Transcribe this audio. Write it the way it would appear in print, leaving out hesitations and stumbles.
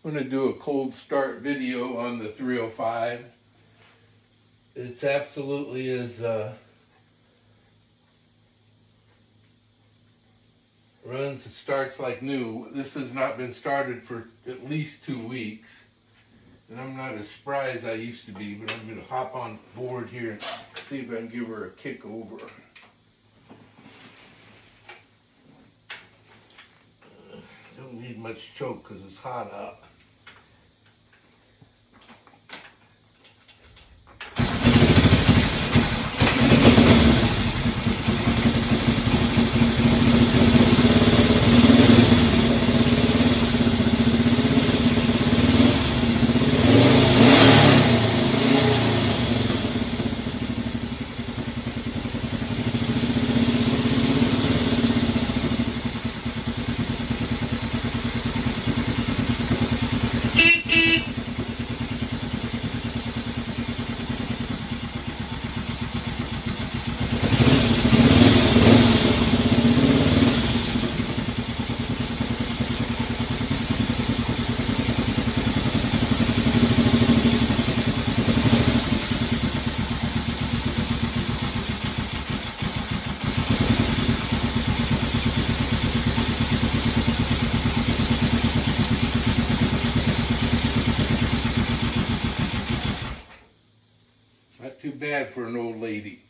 I'm going to do a cold start video on the 305. It's absolutely runs and starts like new. This has not been started for at least 2 weeks. And I'm not as spry as I used to be, but I'm going to hop on board here and see if I can give her a kick over. Don't need much choke because it's hot out. Not too bad for an old lady.